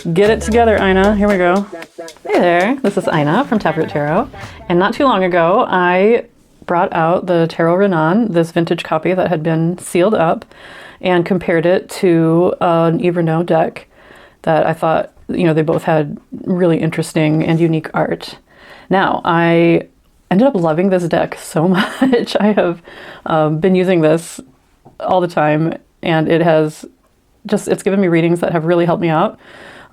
Get it together, Ina. Here we go. Hey there, this is Ina from Tareau. And not too long ago, I brought out the Tareau Rhenan, this vintage copy that had been sealed up, and compared it to an Evernote deck that I thought, you know, they both had really interesting and unique art. Now, I ended up loving this deck so much. I have been using this all the time, and it has just, it's given me readings that have really helped me out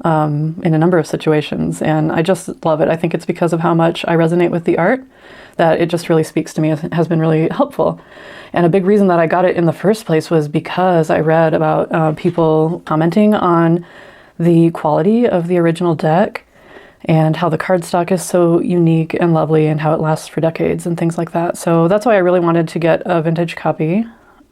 in a number of situations, and I just love it. I think it's because of how much I resonate with the art that it just really speaks to me. It has been really helpful. And a big reason that I got it in the first place was because I read about people commenting on the quality of the original deck and how the cardstock is so unique and lovely and how it lasts for decades and things like that. So that's why I really wanted to get a vintage copy.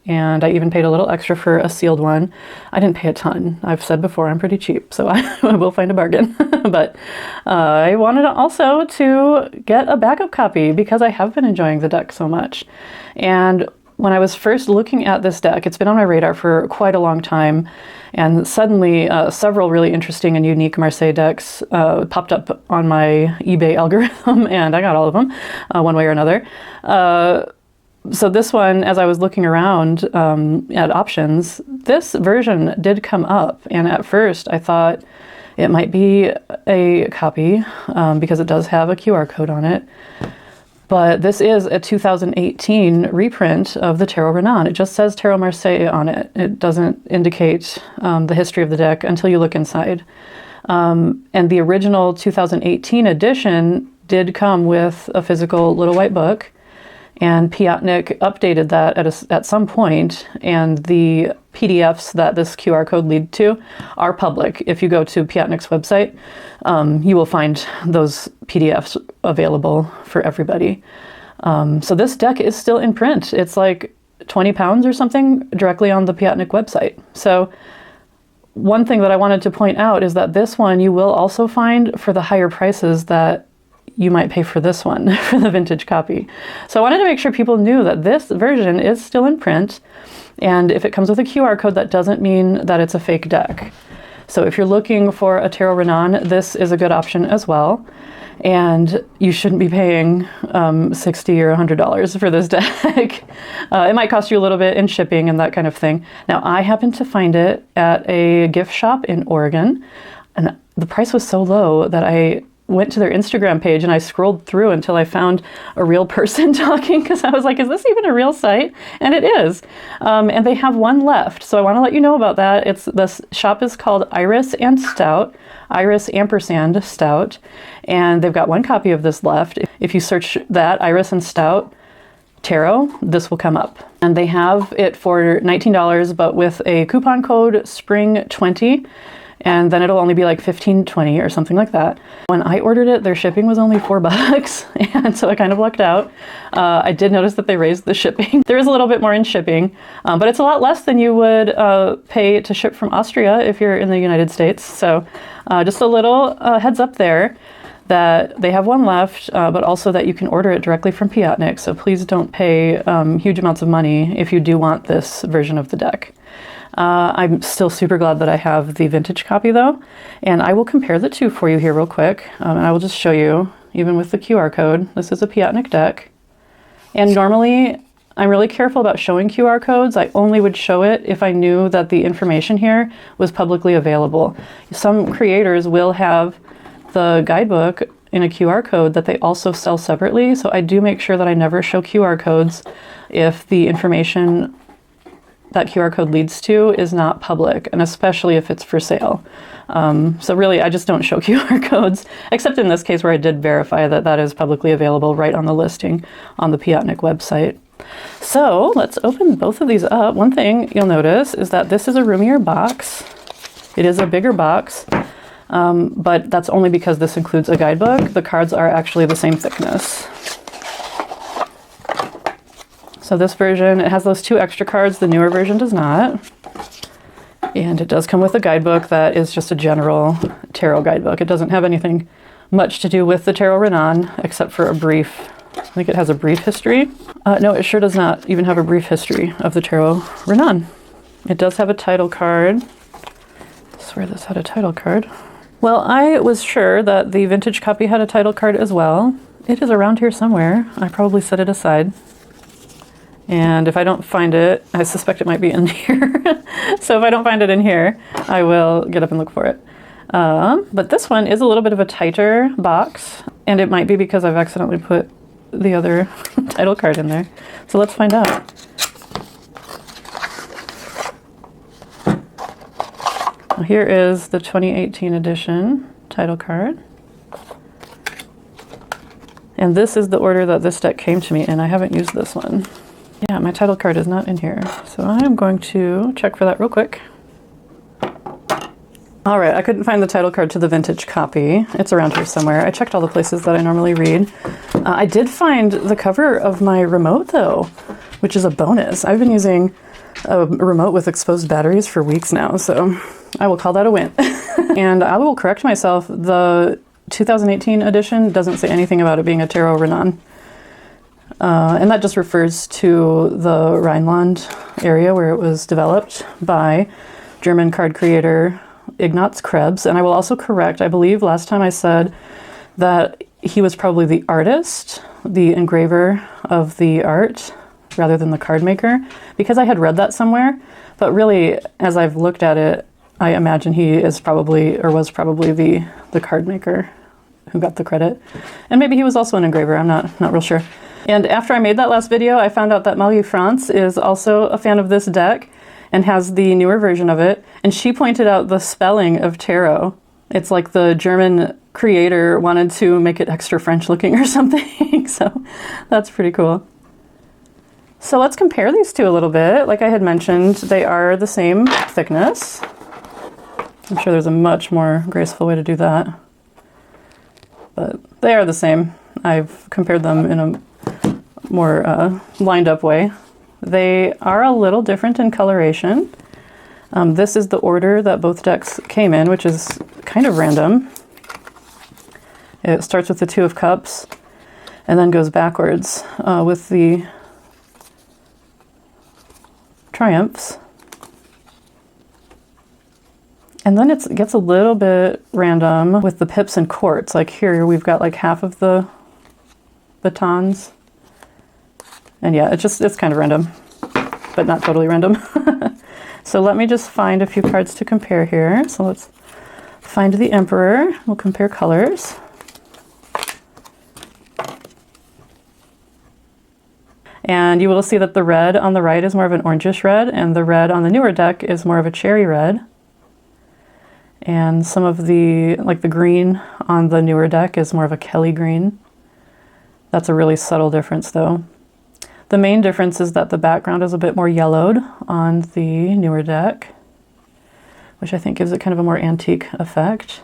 And I even paid a little extra for a sealed one. I didn't pay a ton. I've said before, I'm pretty cheap, so I will find a bargain. But I wanted also to get a backup copy because I have been enjoying the deck so much. And when I was first looking at this deck, it's been on my radar for quite a long time. And suddenly several really interesting and unique Marseille decks popped up on my eBay algorithm, and I got all of them one way or another. So this one, as I was looking around at options, this version did come up. And at first I thought it might be a copy because it does have a QR code on it. But this is a 2018 reprint of the Tareau Rhenan. It just says Tareau Marseille on it. It doesn't indicate the history of the deck until you look inside. And the original 2018 edition did come with a physical little white book. And Piatnik updated that at some point, and the PDFs that this QR code lead to are public. If you go to Piatnik's website, you will find those PDFs available for everybody. So this deck is still in print. It's like 20 pounds or something directly on the Piatnik website. So one thing that I wanted to point out is that this one you will also find for the higher prices that you might pay for this one, for the vintage copy. So I wanted to make sure people knew that this version is still in print, and if it comes with a QR code, that doesn't mean that it's a fake deck. So if you're looking for a Tareau Rhenan, this is a good option as well, and you shouldn't be paying $60 or $100 for this deck. It might cost you a little bit in shipping and that kind of thing. Now, I happened to find it at a gift shop in Oregon, and the price was so low that I went to their Instagram page and I scrolled through until I found a real person talking, because I was like, is this even a real site? And it is. And they have one left. So I want to let you know about that. The shop is called Iris and Stout, Iris ampersand Stout. And they've got one copy of this left. If you search that, Iris and Stout, Tareau, this will come up. And they have it for $19, but with a coupon code SPRING20. And then it'll only be like $15.20 or something like that. When I ordered it, their shipping was only $4, and so I kind of lucked out. I did notice that they raised the shipping. There is a little bit more in shipping, but it's a lot less than you would pay to ship from Austria if you're in the United States. So just a little heads up there that they have one left, but also that you can order it directly from Piatnik. So please don't pay huge amounts of money if you do want this version of the deck. I'm still super glad that I have the vintage copy though, and I will compare the two for you here real quick, and I will just show you, even with the QR code. This is a Piatnik deck, and normally I'm really careful about showing QR codes. I only would show it if I knew that the information here was publicly available. Some creators will have the guidebook in a QR code that they also sell separately, so I do make sure that I never show QR codes if the information that QR code leads to is not public, and especially if it's for sale. So really, I just don't show QR codes, except in this case where I did verify that that is publicly available right on the listing on the Piatnik website. So let's open both of these up. One thing you'll notice is that this is a roomier box. It is a bigger box, but that's only because this includes a guidebook. The cards are actually the same thickness. So this version, it has those two extra cards. The newer version does not. And it does come with a guidebook that is just a general tarot guidebook. It doesn't have anything much to do with the Tareau Rhenan, except for a brief, I think it has a brief history. No, it sure does not even have a brief history of the Tareau Rhenan. It does have a title card. I swear this had a title card. Well, I was sure that the vintage copy had a title card as well. It is around here somewhere. I probably set it aside. And if I don't find it, I suspect it might be in here. So if I don't find it in here, I will get up and look for it. But this one is a little bit of a tighter box, and it might be because I've accidentally put the other title card in there. So let's find out. Here is the 2018 edition title card. And this is the order that this deck came to me in. I haven't used this one. Yeah, my title card is not in here. So I'm going to check for that real quick. All right, I couldn't find the title card to the vintage copy. It's around here somewhere. I checked all the places that I normally read. I did find the cover of my remote though, which is a bonus. I've been using a remote with exposed batteries for weeks now, so I will call that a win. And I will correct myself. The 2018 edition doesn't say anything about it being a Tareau Rhenan. And that just refers to the Rhineland area where it was developed by German card creator Ignaz Krebs. And I will also correct, I believe last time I said that he was probably the artist, the engraver of the art, rather than the card maker, because I had read that somewhere. But really, as I've looked at it, I imagine he is probably, or was probably the card maker who got the credit. And maybe he was also an engraver, I'm not real sure. And after I made that last video, I found out that Marie-France is also a fan of this deck and has the newer version of it. And she pointed out the spelling of Tareau. It's like the German creator wanted to make it extra French looking or something. So that's pretty cool. So let's compare these two a little bit. Like I had mentioned, they are the same thickness. I'm sure there's a much more graceful way to do that. But they are the same. I've compared them in a more lined up way. They are a little different in coloration. This is the order that both decks came in, which is kind of random. It starts with the Two of Cups and then goes backwards with the Triumphs. And then it gets a little bit random with the pips and courts. Like here we've got like half of the batons. And yeah, it's kind of random, but not totally random. So let me just find a few cards to compare here. So let's find the Emperor. We'll compare colors. And you will see that the red on the right is more of an orangish red, and the red on the newer deck is more of a cherry red. And some of the, like the green on the newer deck is more of a Kelly green. That's a really subtle difference though. The main difference is that the background is a bit more yellowed on the newer deck, which I think gives it kind of a more antique effect.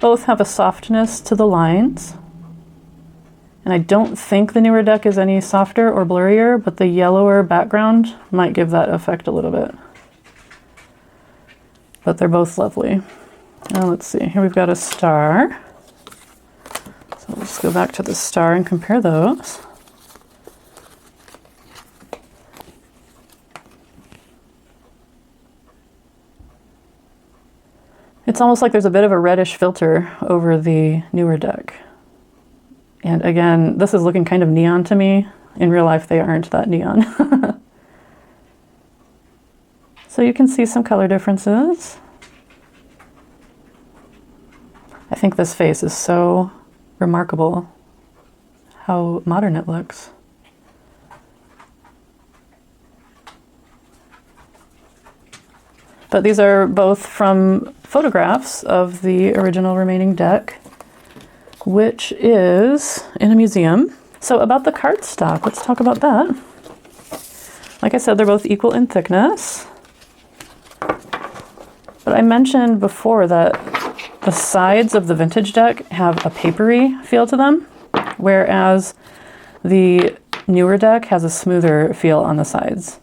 Both have a softness to the lines. And I don't think the newer deck is any softer or blurrier, but the yellower background might give that effect a little bit. But they're both lovely. Now let's see, here we've got a star. So let's go back to the star and compare those. It's almost like there's a bit of a reddish filter over the newer deck. And again, this is looking kind of neon to me. In real life, they aren't that neon. So you can see some color differences. I think this face is so remarkable, how modern it looks. But these are both from photographs of the original remaining deck, which is in a museum. So about the cardstock, let's talk about that. Like I said, they're both equal in thickness. But I mentioned before that the sides of the vintage deck have a papery feel to them, whereas the newer deck has a smoother feel on the sides.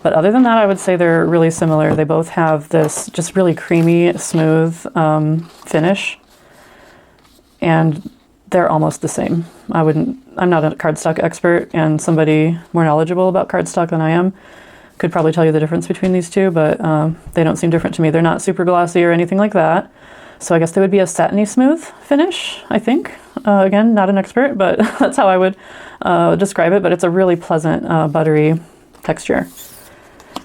But other than that, I would say they're really similar. They both have this just really creamy, smooth finish, and they're almost the same. I'm not a cardstock expert and somebody more knowledgeable about cardstock than I am, could probably tell you the difference between these two, but they don't seem different to me. They're not super glossy or anything like that. So I guess they would be a satiny smooth finish, I think. Again, not an expert, but that's how I would describe it. But it's a really pleasant, buttery texture.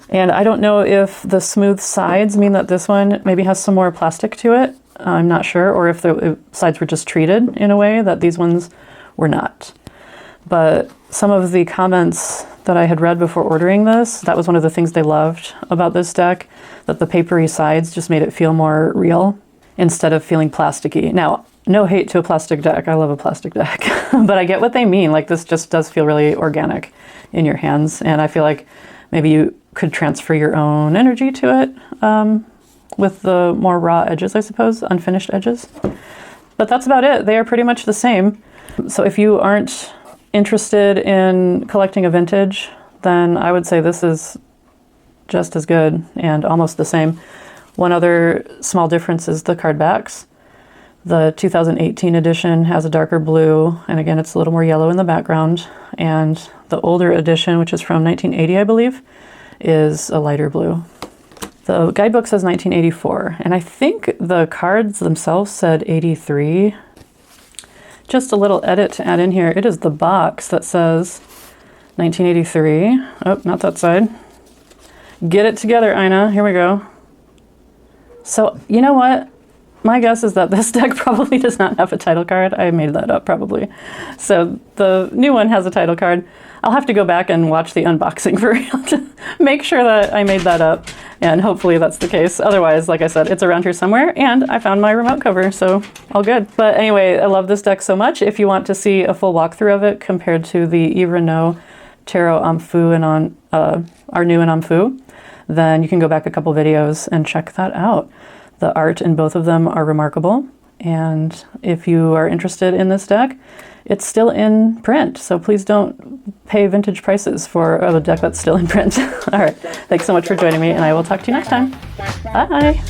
And I don't know if the smooth sides mean that this one maybe has some more plastic to it. I'm not sure. Or if the sides were just treated in a way that these ones were not. But some of the comments that I had read before ordering this, that was one of the things they loved about this deck, that the papery sides just made it feel more real instead of feeling plasticky. Now, no hate to a plastic deck. I love a plastic deck. But I get what they mean. Like, this just does feel really organic in your hands. And I feel like maybe you could transfer your own energy to it with the more raw edges, I suppose, unfinished edges. But that's about it. They are pretty much the same. So if you aren't interested in collecting a vintage, then I would say this is just as good and almost the same. One other small difference is the card backs. The 2018 edition has a darker blue, and again, it's a little more yellow in the background. And the older edition, which is from 1980, I believe, is a lighter blue. The guidebook says 1984, and I think the cards themselves said 83. Just a little edit to add in here. It is the box that says 1983. Oh, not that side. Get it together, Ina. Here we go. So, you know what? My guess is that this deck probably does not have a title card. I made that up, probably. So the new one has a title card. I'll have to go back and watch the unboxing for real to make sure that I made that up, and hopefully that's the case. Otherwise, like I said, it's around here somewhere, and I found my remote cover, so all good. But anyway, I love this deck so much. If you want to see a full walkthrough of it compared to the Rhenan, Tareau, Amfu, and our new and Amfu, then you can go back a couple videos and check that out. The art in both of them are remarkable, and if you are interested in this deck, it's still in print, so please don't pay vintage prices for a deck that's still in print. All right, thanks so much for joining me, and I will talk to you next time. Bye!